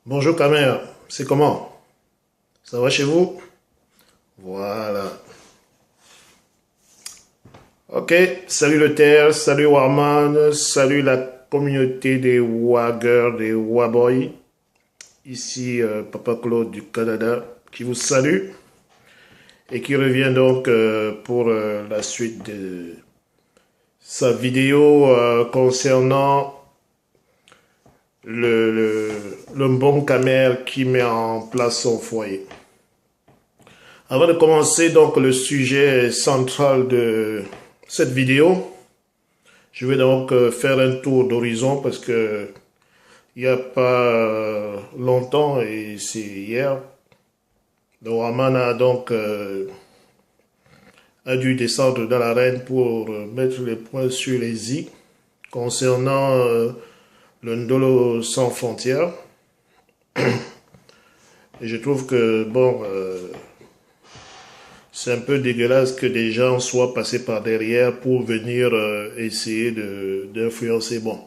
Bonjour Kamer, c'est comment? Ça va chez vous? Voilà. Ok, salut le terre, salut Warman, salut la communauté des Waggers, des Waboys. Ici Papa Claude du Canada qui vous salue et qui revient donc pour la suite de sa vidéo concernant le bon Kamer qui met en place son foyer. Avant de commencer donc le sujet central de cette vidéo, je vais donc faire un tour d'horizon parce que il n'y a pas longtemps, et c'est hier, le Raman a donc a dû descendre dans l'arène pour mettre les points sur les i concernant le Ndolo sans frontières. Et je trouve que bon, c'est un peu dégueulasse que des gens soient passés par derrière pour venir essayer d'influencer. Bon,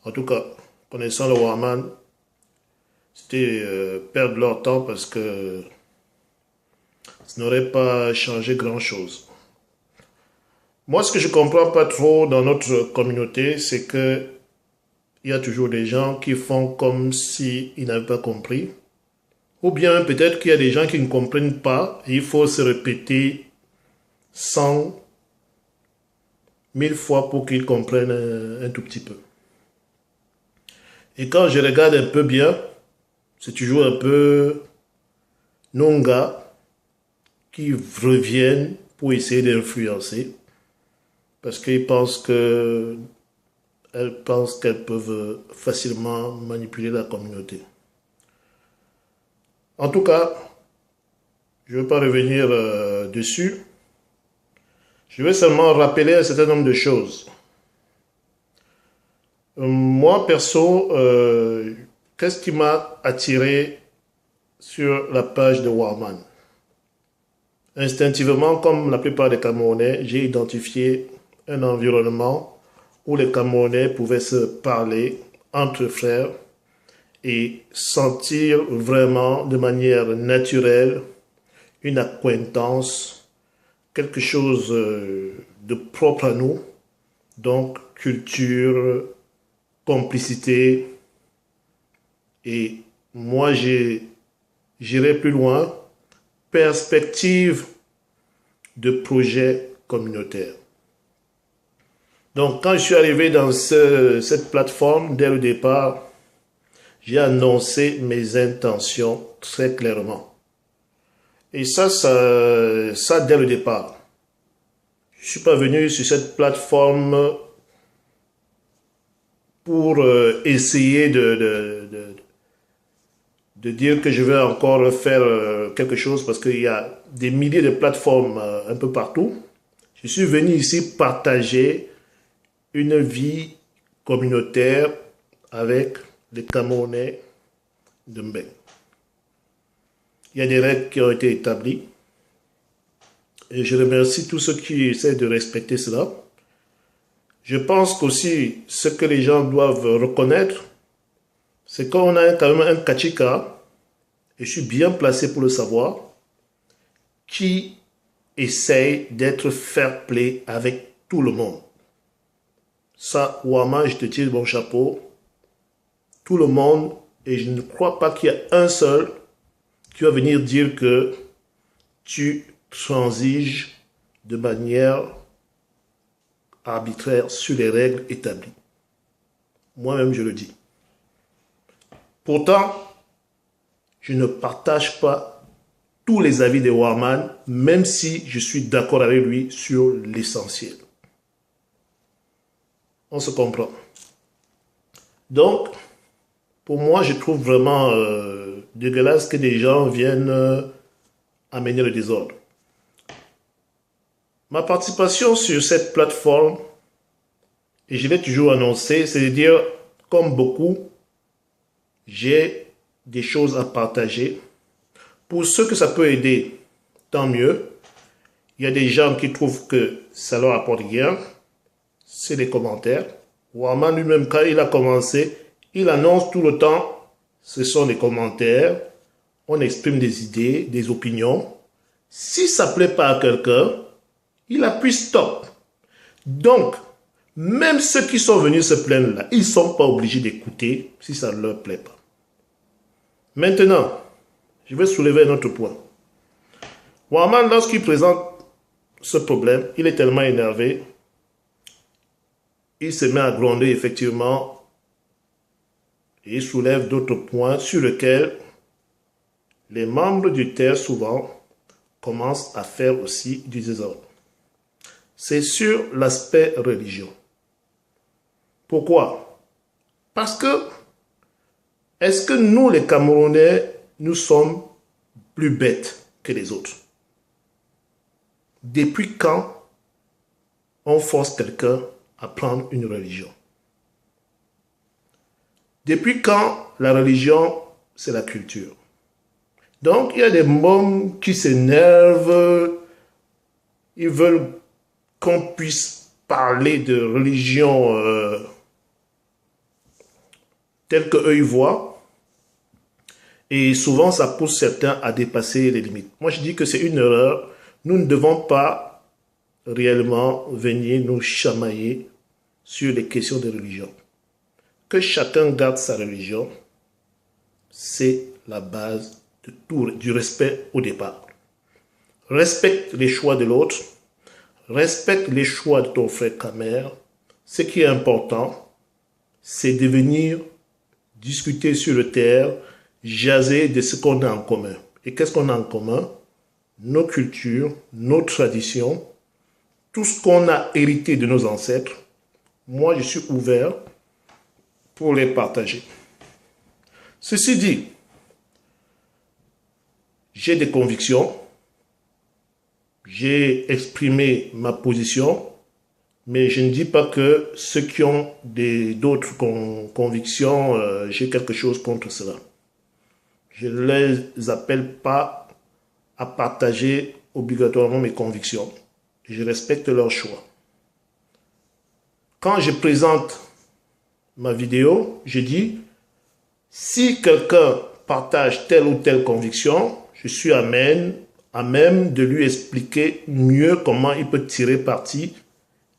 en tout cas, connaissant le Warman, c'était perdre leur temps parce que ça n'aurait pas changé grand-chose. Moi, ce que je comprends pas trop dans notre communauté, c'est que il y a toujours des gens qui font comme s'ils n'avaient pas compris. Ou bien peut-être qu'il y a des gens qui ne comprennent pas et il faut se répéter 100, 1000 fois pour qu'ils comprennent un tout petit peu. Et quand je regarde un peu bien, c'est toujours un peu Nonga qui reviennent pour essayer d'influencer parce qu'ils pensent que elles pensent qu'elles peuvent facilement manipuler la communauté. En tout cas, je ne vais pas revenir dessus. Je vais seulement rappeler un certain nombre de choses. Moi, perso, qu'est-ce qui m'a attiré sur la page de Warman? Instinctivement, comme la plupart des Camerounais, j'ai identifié un environnement où les Camerounais pouvaient se parler entre frères et sentir vraiment de manière naturelle une acquaintance, quelque chose de propre à nous, donc culture, complicité. Et moi, j'irai plus loin, perspective de projet communautaire. Donc, quand je suis arrivé dans cette plateforme, dès le départ, j'ai annoncé mes intentions très clairement. Et ça dès le départ. Je ne suis pas venu sur cette plateforme pour essayer de dire que je vais encore faire quelque chose parce qu'il y a des milliers de plateformes un peu partout. Je suis venu ici partager une vie communautaire avec les Camerounais de Mbeng. Il y a des règles qui ont été établies et je remercie tous ceux qui essaient de respecter cela. Je pense qu'aussi ce que les gens doivent reconnaître, c'est qu'on a quand même un Kachika, et je suis bien placé pour le savoir, qui essaye d'être fair play avec tout le monde. Ça, Ouama, je te tire mon chapeau. Tout le monde, et je ne crois pas qu'il y ait un seul qui va venir dire que tu transiges de manière arbitraire sur les règles établies. Moi-même, je le dis. Pourtant, je ne partage pas tous les avis de Warman, même si je suis d'accord avec lui sur l'essentiel. On se comprend. Donc, pour moi, je trouve vraiment dégueulasse que des gens viennent amener le désordre. Ma participation sur cette plateforme, et je l'ai toujours annoncé, c'est de dire, comme beaucoup, j'ai des choses à partager. Pour ceux que ça peut aider, tant mieux. Il y a des gens qui trouvent que ça leur apporte rien. C'est des commentaires. Warman lui-même, quand il a commencé, il annonce tout le temps ce sont des commentaires, on exprime des idées, des opinions. Si ça ne plaît pas à quelqu'un, il appuie stop. Donc, même ceux qui sont venus se plaindre là, ils ne sont pas obligés d'écouter si ça ne leur plaît pas. Maintenant, je vais soulever un autre point. Warman, lorsqu'il présente ce problème, il est tellement énervé, il se met à gronder effectivement et il soulève d'autres points sur lesquels les membres du TER souvent commencent à faire aussi du désordre. C'est sur l'aspect religion. Pourquoi? Parce que, est-ce que nous les Camerounais, nous sommes plus bêtes que les autres? Depuis quand on force quelqu'un à prendre une religion? Depuis quand la religion, c'est la culture? Donc, il y a des mômes qui s'énervent, ils veulent qu'on puisse parler de religion telle qu'eux ils voient. Et souvent, ça pousse certains à dépasser les limites. Moi, je dis que c'est une erreur. Nous ne devons pas réellement venir nous chamailler sur les questions de religion. Que chacun garde sa religion, c'est la base de tout, du respect au départ. Respecte les choix de l'autre, respecte les choix de ton frère Kamer. Ce qui est important, c'est de venir discuter sur le terre, jaser de ce qu'on a en commun. Et qu'est-ce qu'on a en commun? Nos cultures, nos traditions, tout ce qu'on a hérité de nos ancêtres. Moi, je suis ouvert pour les partager. Ceci dit, j'ai des convictions, j'ai exprimé ma position, mais je ne dis pas que ceux qui ont d'autres convictions, j'ai quelque chose contre cela. Je ne les appelle pas à partager obligatoirement mes convictions. Je respecte leur choix. Quand je présente ma vidéo, je dis, si quelqu'un partage telle ou telle conviction, je suis à même de lui expliquer mieux comment il peut tirer parti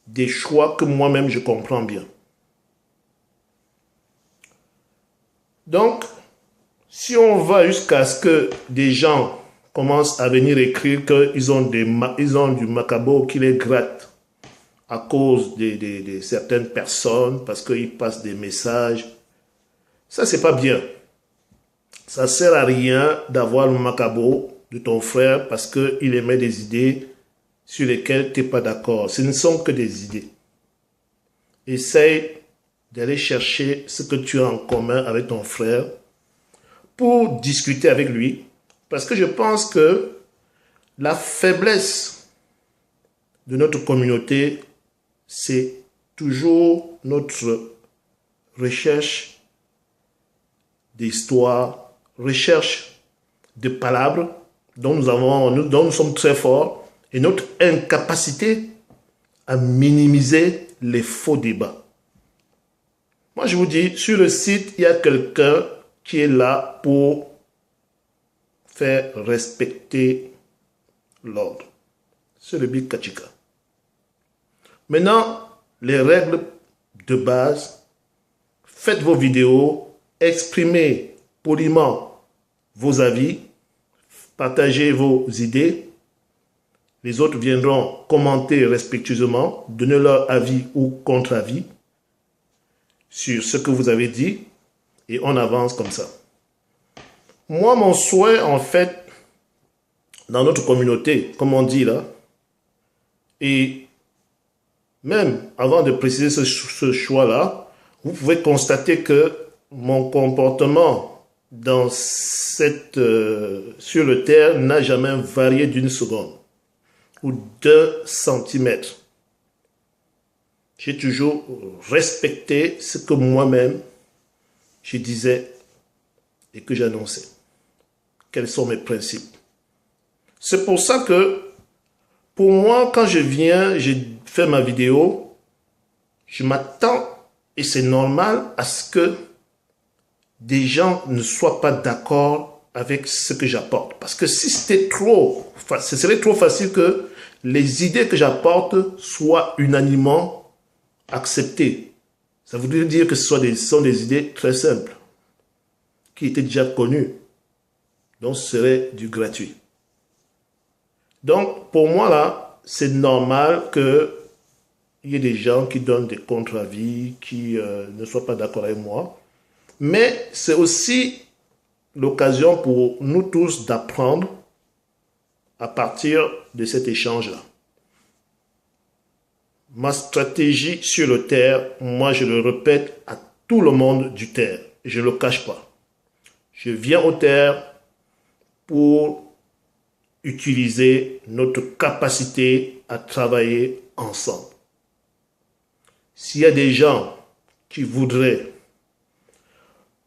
des choix que moi-même je comprends bien. Donc, si on va jusqu'à ce que des gens commencent à venir écrire qu'ils ont du macabo qui les gratte à cause de certaines personnes parce qu'ils passent des messages, ça c'est pas bien. Ça sert à rien d'avoir le macabo de ton frère parce qu'il émet des idées sur lesquelles tu n'es pas d'accord. Ce ne sont que des idées. Essaye d'aller chercher ce que tu as en commun avec ton frère pour discuter avec lui. Parce que je pense que la faiblesse de notre communauté, c'est toujours notre recherche d'histoire, recherche de palabres dont nous sommes très forts et notre incapacité à minimiser les faux débats. Moi, je vous dis, sur le site, il y a quelqu'un qui est là pour faire respecter l'ordre. C'est le Big Kachika. Maintenant, les règles de base, faites vos vidéos, exprimez poliment vos avis, partagez vos idées. Les autres viendront commenter respectueusement, donner leur avis ou contre-avis sur ce que vous avez dit et on avance comme ça. Moi, mon souhait, en fait, dans notre communauté, comme on dit là, et même avant de préciser ce choix-là, vous pouvez constater que mon comportement dans sur le terre n'a jamais varié d'une seconde ou d'un centimètre. J'ai toujours respecté ce que moi-même je disais et que j'annonçais. Quels sont mes principes? C'est pour ça que, pour moi, quand je viens, je fais ma vidéo, je m'attends, et c'est normal, à ce que des gens ne soient pas d'accord avec ce que j'apporte. Parce que si c'était trop, ce serait trop facile que les idées que j'apporte soient unanimement acceptées. Ça voudrait dire que ce sont des idées très simples, qui étaient déjà connues. Donc, ce serait du gratuit. Donc, pour moi, là, c'est normal qu'il y ait des gens qui donnent des contre-avis, qui ne soient pas d'accord avec moi. Mais c'est aussi l'occasion pour nous tous d'apprendre à partir de cet échange-là. Ma stratégie sur le terre, moi je le répète à tout le monde du terre. Je ne le cache pas. Je viens au terre pour utiliser notre capacité à travailler ensemble. S'il y a des gens qui voudraient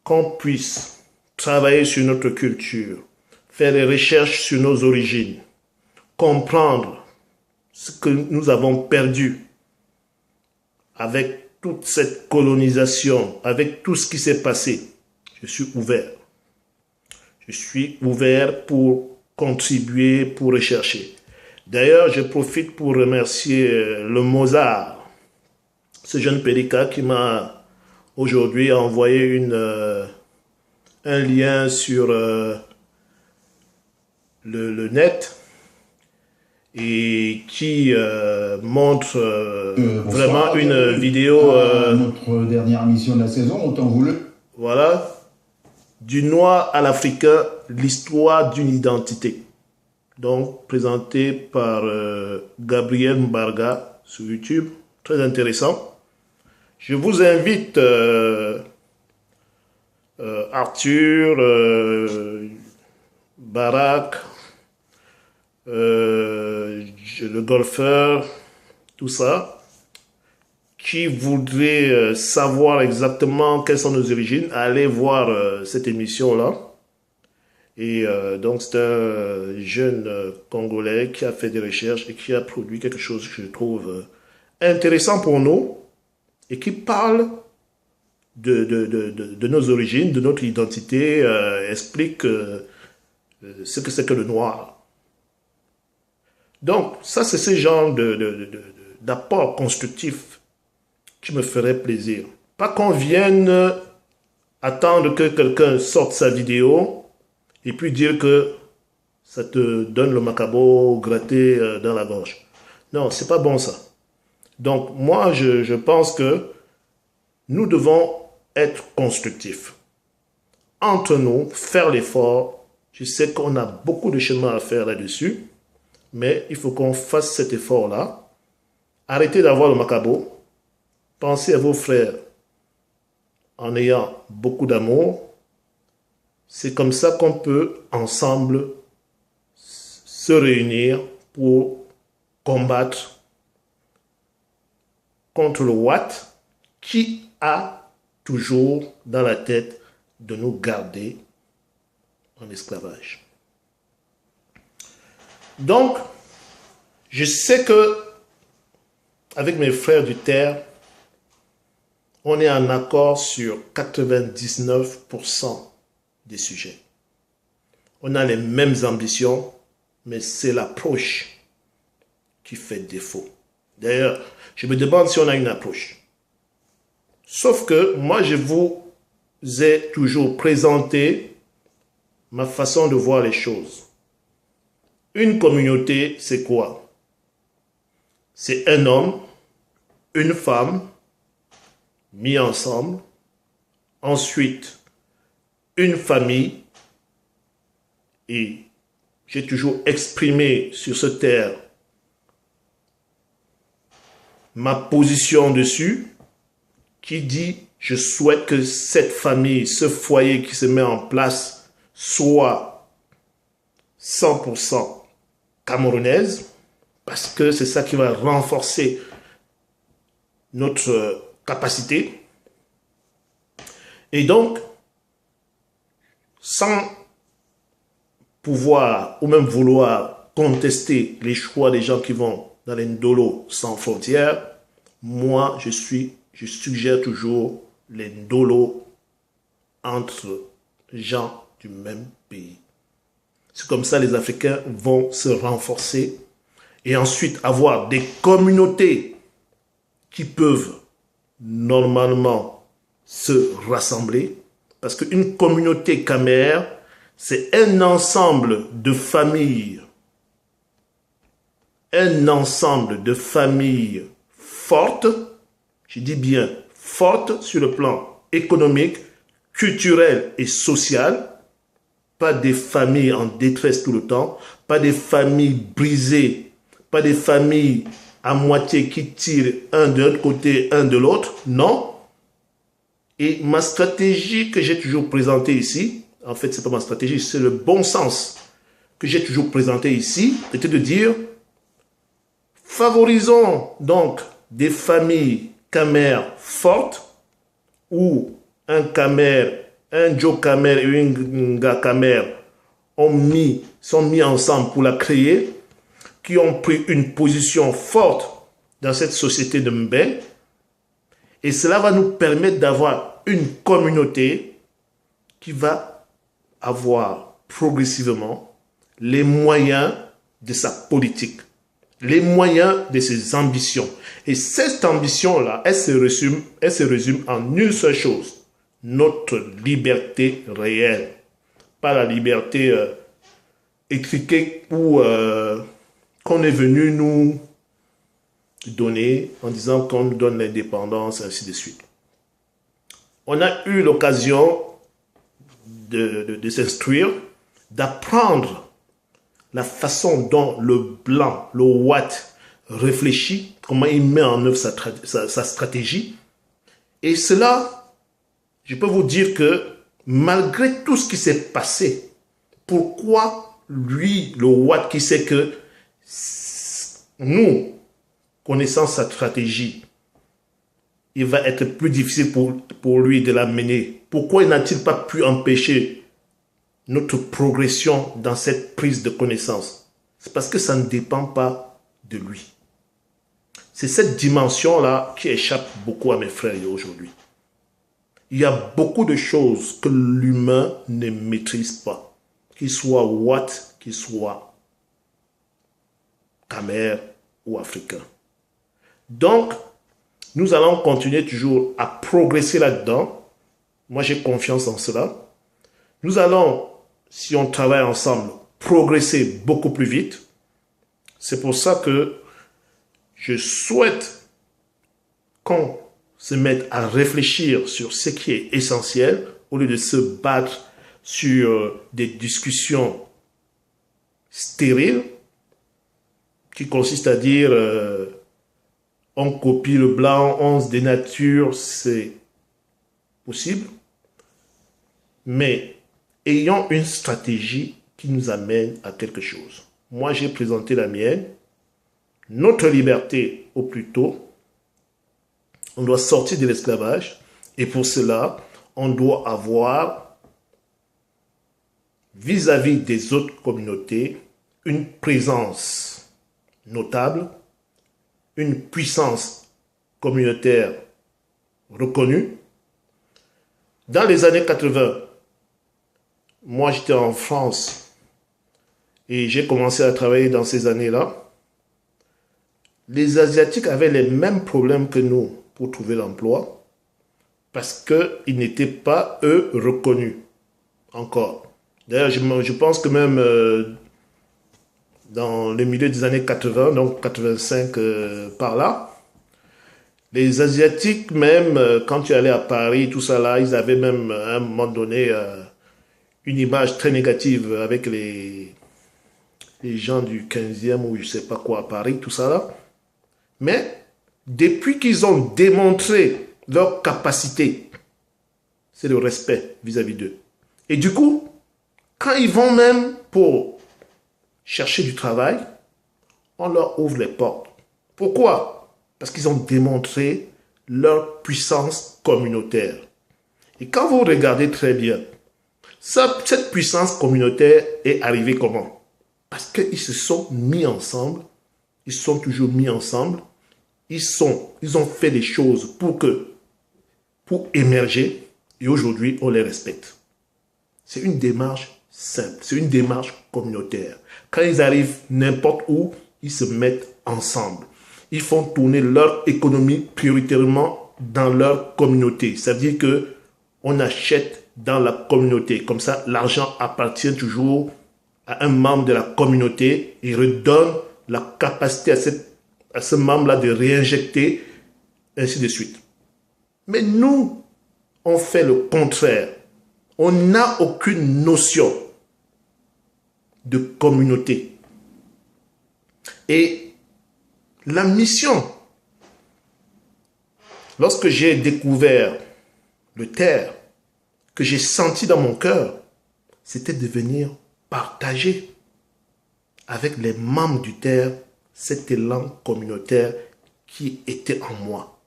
qu'on puisse travailler sur notre culture, faire des recherches sur nos origines, comprendre ce que nous avons perdu avec toute cette colonisation, avec tout ce qui s'est passé, je suis ouvert. Je suis ouvert pour contribuer, pour rechercher. D'ailleurs, je profite pour remercier le Mozart, ce jeune pédicat qui m'a aujourd'hui envoyé un lien sur le net et qui montre vraiment une vidéo. Notre dernière émission de la saison, autant voulu. Voilà. Du noir à l'africain, l'histoire d'une identité. Donc, présenté par Gabriel Mbarga sur YouTube. Très intéressant. Je vous invite, Arthur, Barak, le golfeur, tout ça, qui voudrait savoir exactement quelles sont nos origines, allez voir cette émission-là. Et donc, c'est un jeune Congolais qui a fait des recherches et qui a produit quelque chose que je trouve intéressant pour nous et qui parle de nos origines, de notre identité, explique ce que c'est que le noir. Donc, ça, c'est ce genre d'apport constructif qui me ferait plaisir. Pas qu'on vienne attendre que quelqu'un sorte sa vidéo et puis dire que ça te donne le macabo gratté dans la gorge. Non, c'est pas bon ça. Donc, moi, je pense que nous devons être constructifs. Entre nous, faire l'effort. Je sais qu'on a beaucoup de chemin à faire là-dessus, mais il faut qu'on fasse cet effort-là. Arrêtez d'avoir le macabo. Pensez à vos frères en ayant beaucoup d'amour. C'est comme ça qu'on peut ensemble se réunir pour combattre contre le Watt qui a toujours dans la tête de nous garder en esclavage. Donc, je sais que avec mes frères du terre, on est en accord sur 99% des sujets. On a les mêmes ambitions, mais c'est l'approche qui fait défaut. D'ailleurs, je me demande si on a une approche. Sauf que moi, je vous ai toujours présenté ma façon de voir les choses. Une communauté, c'est quoi? C'est un homme, une femme, mis ensemble. Ensuite, une famille. Et j'ai toujours exprimé sur ce terre ma position dessus, qui dit, je souhaite que cette famille, ce foyer qui se met en place, soit 100% camerounaise, parce que c'est ça qui va renforcer notre capacité. Et donc, sans pouvoir ou même vouloir contester les choix des gens qui vont dans les Ndolo sans frontières, moi, je suggère toujours les Ndolo entre gens du même pays. C'est comme ça que les Africains vont se renforcer et ensuite avoir des communautés qui peuvent normalement se rassembler. Parce qu'une communauté camère, c'est un ensemble de familles. Un ensemble de familles fortes, je dis bien fortes sur le plan économique, culturel et social. Pas des familles en détresse tout le temps, pas des familles brisées, pas des familles à moitié qui tirent un de l'autre côté, un de l'autre, non. Et ma stratégie que j'ai toujours présentée ici, en fait, ce n'est pas ma stratégie, c'est le bon sens que j'ai toujours présenté ici, c'était de dire, favorisons donc des familles camères fortes, où un camère, un Joe camère et une Nga camère sont mis ensemble pour la créer, qui ont pris une position forte dans cette société de Mbé. Et cela va nous permettre d'avoir une communauté qui va avoir progressivement les moyens de sa politique, les moyens de ses ambitions. Et cette ambition-là, elle se résume en une seule chose, notre liberté réelle. Pas la liberté étriquée ou qu'on est venu nous donner en disant qu'on nous donne l'indépendance, ainsi de suite. On a eu l'occasion de s'instruire, d'apprendre la façon dont le blanc, le Watt, réfléchit, comment il met en œuvre sa stratégie. Et cela, je peux vous dire que malgré tout ce qui s'est passé, pourquoi lui, le Watt, qui sait que nous, connaissant sa stratégie, il va être plus difficile pour lui de la mener. Pourquoi n'a-t-il pas pu empêcher notre progression dans cette prise de connaissance? C'est parce que ça ne dépend pas de lui. C'est cette dimension-là qui échappe beaucoup à mes frères aujourd'hui. Il y a beaucoup de choses que l'humain ne maîtrise pas. Qu'il soit Watt, qu'il soit camère ou africain. Donc, nous allons continuer toujours à progresser là-dedans. Moi, j'ai confiance en cela. Nous allons, si on travaille ensemble, progresser beaucoup plus vite. C'est pour ça que je souhaite qu'on se mette à réfléchir sur ce qui est essentiel au lieu de se battre sur des discussions stériles qui consistent à dire on copie le blanc, on se dénature, c'est possible. Mais ayons une stratégie qui nous amène à quelque chose. Moi, j'ai présenté la mienne. Notre liberté au plus tôt. On doit sortir de l'esclavage. Et pour cela, on doit avoir, vis-à-vis des autres communautés, une présence notable, une puissance communautaire reconnue. Dans les années 80, moi j'étais en France et j'ai commencé à travailler dans ces années-là. Les Asiatiques avaient les mêmes problèmes que nous pour trouver l'emploi parce qu'ils n'étaient pas, eux, reconnus encore. D'ailleurs, je pense que même dans le milieu des années 80, donc 85 par là, les Asiatiques même, quand tu allais à Paris, tout ça là, ils avaient même à un moment donné une image très négative avec les gens du 15e ou je sais pas quoi à Paris, tout ça là. Mais depuis qu'ils ont démontré leur capacité, c'est le respect vis-à-vis d'eux. Et du coup, quand ils vont même pour chercher du travail, on leur ouvre les portes. Pourquoi? Parce qu'ils ont démontré leur puissance communautaire. Et quand vous regardez très bien, cette puissance communautaire est arrivée comment? Parce qu'ils se sont mis ensemble, ils sont toujours mis ensemble, ils ont fait des choses pour émerger, Et aujourd'hui, on les respecte. C'est une démarche simple, c'est une démarche communautaire. Quand ils arrivent n'importe où, ils se mettent ensemble. Ils font tourner leur économie prioritairement dans leur communauté. Ça veut dire qu'on achète dans la communauté. Comme ça, l'argent appartient toujours à un membre de la communauté et redonne la capacité à ce membre-là de réinjecter, ainsi de suite. Mais nous, on fait le contraire. On n'a aucune notion de communauté. Et la mission, lorsque j'ai découvert le terre, que j'ai senti dans mon cœur, c'était de venir partager avec les membres du terre cet élan communautaire qui était en moi.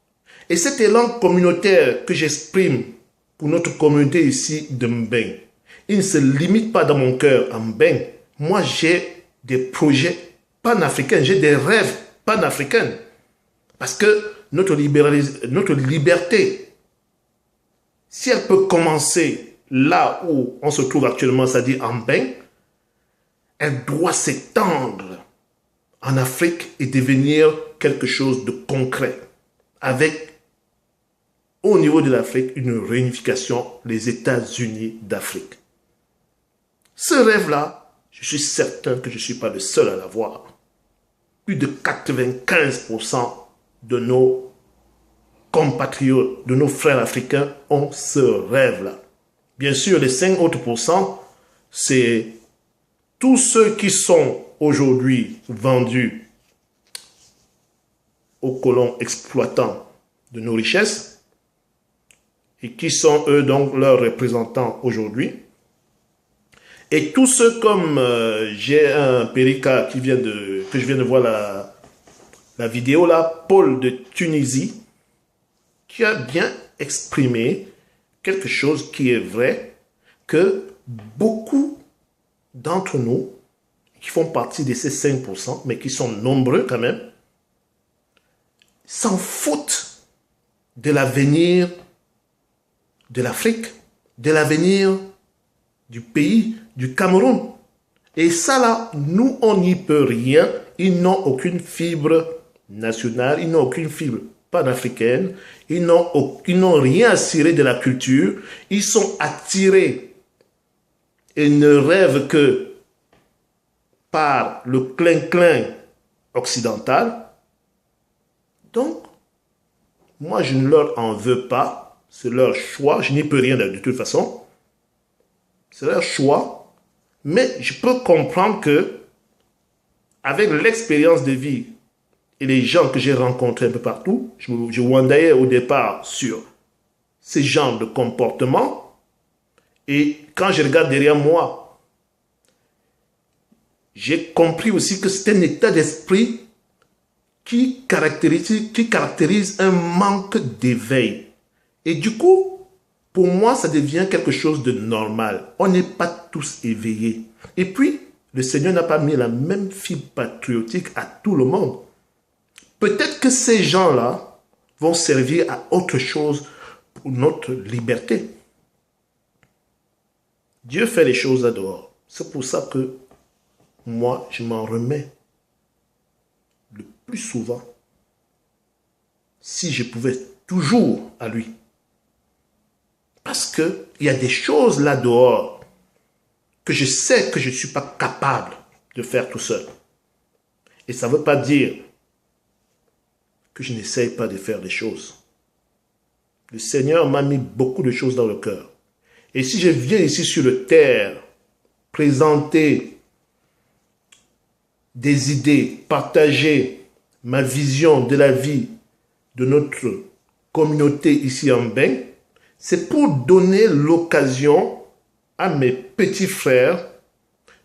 Et cet élan communautaire que j'exprime pour notre communauté ici de Mbeng, il ne se limite pas dans mon cœur à Mbeng. Moi, j'ai des projets panafricains, j'ai des rêves panafricains. Parce que notre liberté, si elle peut commencer là où on se trouve actuellement, c'est-à-dire en Mbeng, elle doit s'étendre en Afrique et devenir quelque chose de concret, avec, au niveau de l'Afrique, une réunification, les États-Unis d'Afrique. Ce rêve-là, je suis certain que je ne suis pas le seul à l'avoir. Plus de 95% de nos compatriotes, de nos frères africains ont ce rêve-là. Bien sûr, les 5 autres pourcents, c'est tous ceux qui sont aujourd'hui vendus aux colons exploitants de nos richesses et qui sont eux donc leurs représentants aujourd'hui. Et tous ceux comme j'ai un périka que je viens de voir la vidéo là, Paul de Tunisie, qui a bien exprimé quelque chose qui est vrai, que beaucoup d'entre nous, qui font partie de ces 5%, mais qui sont nombreux quand même, s'en foutent de l'avenir de l'Afrique, de l'avenir du pays, du Cameroun. Et ça là, nous, on n'y peut rien. Ils n'ont aucune fibre nationale, ils n'ont aucune fibre panafricaine, ils n'ont rien à cirer de la culture, ils sont attirés et ne rêvent que par le clin-clin occidental. Donc, moi, je ne leur en veux pas. C'est leur choix. Je n'y peux rien de toute façon. C'est leur choix. Mais je peux comprendre que, avec l'expérience de vie et les gens que j'ai rencontrés un peu partout, je wandaillais au départ sur ces genres de comportements. Et quand je regarde derrière moi, j'ai compris aussi que c'est un état d'esprit qui caractérise un manque d'éveil. Et du coup, pour moi, ça devient quelque chose de normal. On n'est pas tous éveillés. Et puis, le Seigneur n'a pas mis la même fibre patriotique à tout le monde. Peut-être que ces gens-là vont servir à autre chose pour notre liberté. Dieu fait les choses là dehors. C'est pour ça que moi, je m'en remets le plus souvent, si je pouvais, toujours à lui. Parce qu'il y a des choses là dehors que je sais que je ne suis pas capable de faire tout seul. Et ça ne veut pas dire que je n'essaye pas de faire des choses. Le Seigneur m'a mis beaucoup de choses dans le cœur. Et si je viens ici sur le terre, présenter des idées, partager ma vision de la vie de notre communauté ici en Mbeng, c'est pour donner l'occasion à mes petits frères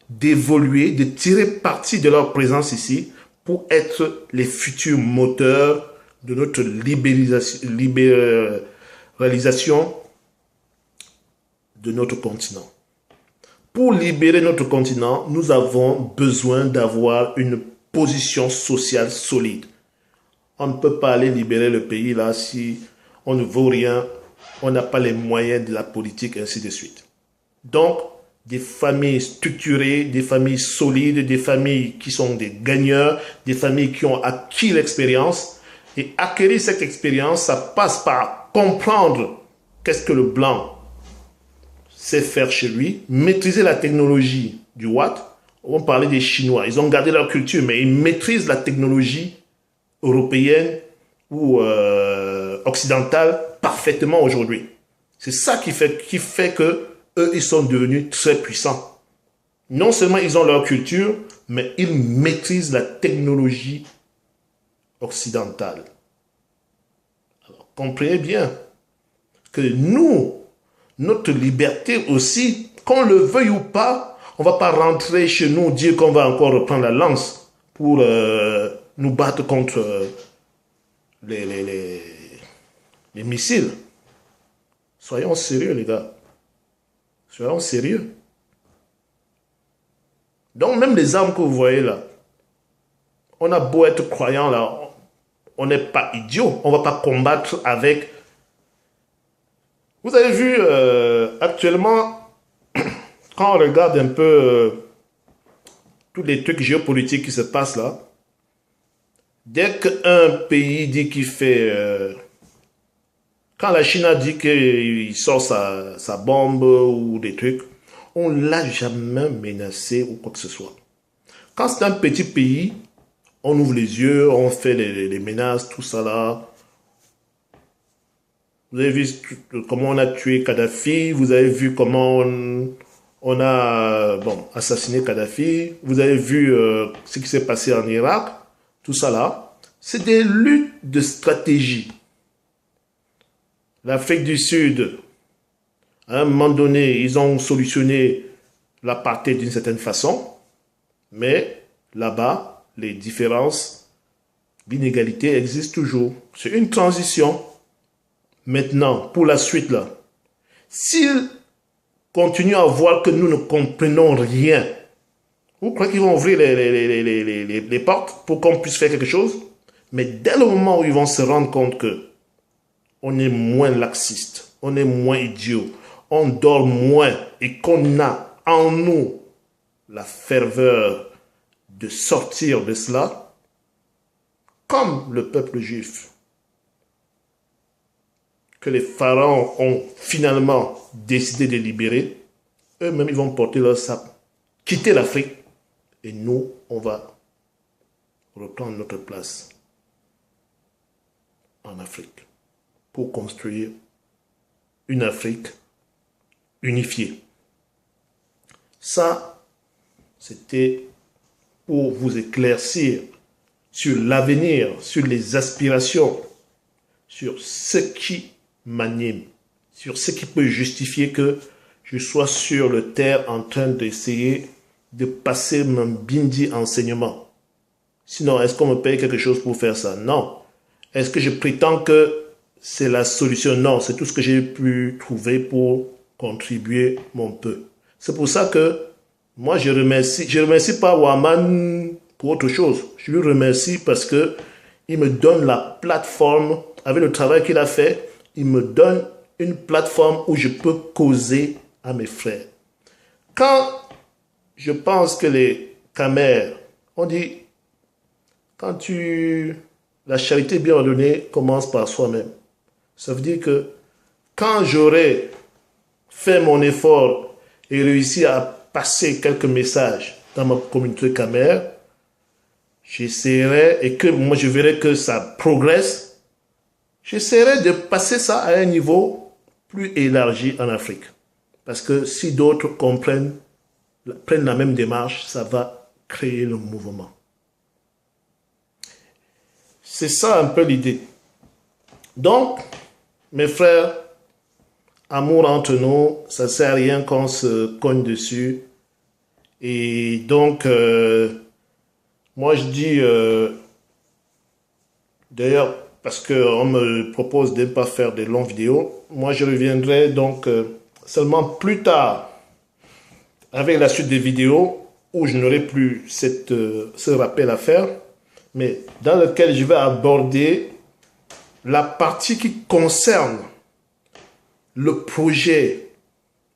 d'évoluer, de tirer parti de leur présence ici pour être les futurs moteurs de notre libéralisation de notre continent. Pour libérer notre continent, nous avons besoin d'avoir une position sociale solide. On ne peut pas aller libérer le pays là si on ne vaut rien on n'a pas les moyens de la politique, ainsi de suite. Donc, des familles structurées, des familles solides, des familles qui sont des gagneurs, des familles qui ont acquis l'expérience. Et acquérir cette expérience, ça passe par comprendre qu'est-ce que le blanc sait faire chez lui, maîtriser la technologie du Watt. On va parler des Chinois, ils ont gardé leur culture, mais ils maîtrisent la technologie européenne ou occidentale parfaitement aujourd'hui. C'est ça qui fait que eux, ils sont devenus très puissants. Non seulement ils ont leur culture, mais ils maîtrisent la technologie occidentale. Alors, comprenez bien que nous, notre liberté aussi, qu'on le veuille ou pas, on ne va pas rentrer chez nous dire qu'on va encore reprendre la lance pour nous battre contre les missiles. Soyons sérieux, les gars. Soyons sérieux. Donc, même les armes que vous voyez là, on a beau être croyant là, on n'est pas idiot. On ne va pas combattre avec. Vous avez vu actuellement, quand on regarde un peu tous les trucs géopolitiques qui se passent là, dès qu'un pays dit qu'il fait. Quand la Chine a dit qu'il sort sa bombe ou des trucs, on ne l'a jamais menacé ou quoi que ce soit. Quand c'est un petit pays, on ouvre les yeux, on fait les menaces, tout ça là. Vous avez vu comment on a tué Kadhafi, vous avez vu comment on a assassiné Kadhafi, vous avez vu ce qui s'est passé en Irak, tout ça là. C'est des luttes de stratégie. L'Afrique du Sud, à un moment donné, ils ont solutionné l'apartheid d'une certaine façon, mais là-bas, les différences, l'inégalité existe toujours. C'est une transition. Maintenant, pour la suite, là, s'ils continuent à voir que nous ne comprenons rien, vous croyez qu'ils vont ouvrir les portes pour qu'on puisse faire quelque chose? Mais dès le moment où ils vont se rendre compte que on est moins laxiste, on est moins idiot, on dort moins et qu'on a en nous la ferveur de sortir de cela, comme le peuple juif, que les pharaons ont finalement décidé de libérer, eux-mêmes ils vont porter leur sabre, quitter l'Afrique, et nous, on va reprendre notre place en Afrique pour construire une Afrique unifiée. Ça, c'était pour vous éclaircir sur l'avenir, sur les aspirations, sur ce qui m'anime, sur ce qui peut justifier que je sois sur le terre en train d'essayer de passer mon bindi enseignement. Sinon, est-ce qu'on me paye quelque chose pour faire ça? Non. Est-ce que je prétends que c'est la solution? Non, c'est tout ce que j'ai pu trouver pour contribuer mon peu. C'est pour ça que moi, je remercie pas Ouaman pour autre chose. Je lui remercie parce que il me donne la plateforme, avec le travail qu'il a fait, il me donne une plateforme où je peux causer à mes frères. Quand je pense que les Khmers, on dit, la charité bien ordonnée commence par soi-même. Ça veut dire que quand j'aurai fait mon effort et réussi à passer quelques messages dans ma communauté Khmer, j'essaierai, et que moi je verrai que ça progresse, j'essaierai de passer ça à un niveau plus élargi en Afrique. Parce que si d'autres prennent la même démarche, ça va créer le mouvement. C'est ça un peu l'idée. Donc, mes frères, amour entre nous, ça ne sert à rien qu'on se cogne dessus. Et donc, moi je dis, d'ailleurs, parce qu'on me propose de ne pas faire de longues vidéos, moi je reviendrai donc seulement plus tard avec la suite des vidéos où je n'aurai plus ce rappel à faire, mais dans lequel je vais aborder la partie qui concerne le projet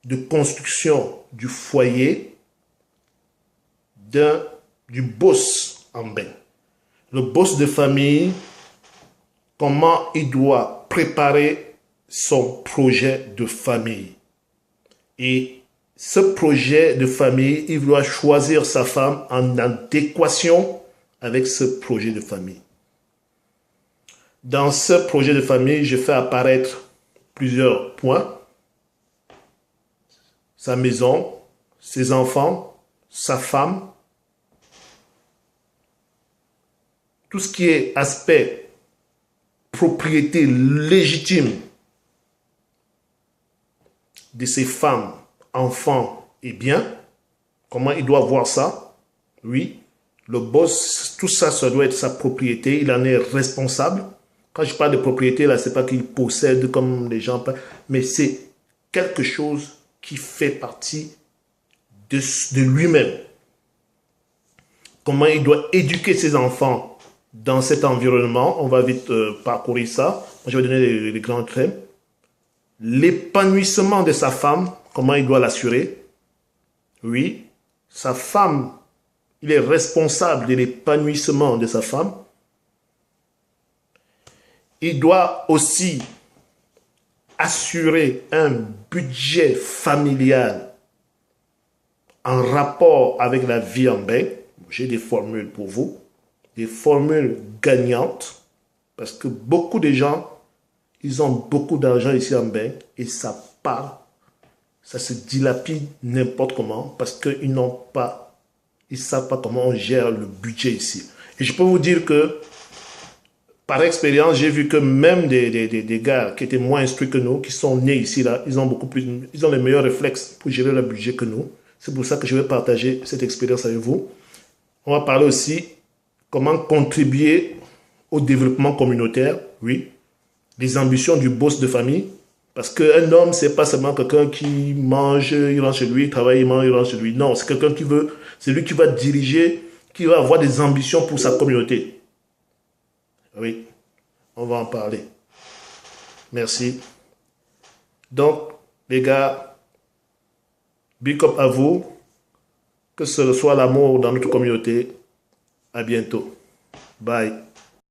de construction du foyer du boss en bain. Le boss de famille, comment il doit préparer son projet de famille. Et ce projet de famille, il doit choisir sa femme en adéquation avec ce projet de famille. Dans ce projet de famille, je fais apparaître plusieurs points. Sa maison, ses enfants, sa femme. Tout ce qui est aspect propriété légitime de ses femmes, enfants et biens. Comment il doit voir ça? Oui, le boss, tout ça, ça doit être sa propriété. Il en est responsable. Quand je parle de propriété, là, c'est pas qu'il possède comme les gens, mais c'est quelque chose qui fait partie de lui-même. Comment il doit éduquer ses enfants dans cet environnement. On va vite parcourir ça. Moi, je vais donner les grands traits. L'épanouissement de sa femme, comment il doit l'assurer? Oui, sa femme, il est responsable de l'épanouissement de sa femme. Il doit aussi assurer un budget familial en rapport avec la vie en bain. J'ai des formules pour vous, des formules gagnantes, parce que beaucoup de gens, ils ont beaucoup d'argent ici en bain et ça part, ça se dilapide n'importe comment parce qu'ils n'ont pas, ils ne savent pas comment on gère le budget ici. Et je peux vous dire que par expérience, j'ai vu que même des gars qui étaient moins instruits que nous, qui sont nés ici, là, ils ont les meilleurs réflexes pour gérer le budget que nous. C'est pour ça que je vais partager cette expérience avec vous. On va parler aussi comment contribuer au développement communautaire, oui. Les ambitions du boss de famille. Parce qu'un homme, c'est pas seulement quelqu'un qui mange, il rentre chez lui, il travaille, il mange, il rentre chez lui. Non, c'est quelqu'un qui veut, c'est lui qui va diriger, qui va avoir des ambitions pour sa communauté. Oui, on va en parler. Merci. Donc, les gars, big up à vous. Que ce soit l'amour dans notre communauté. À bientôt. Bye.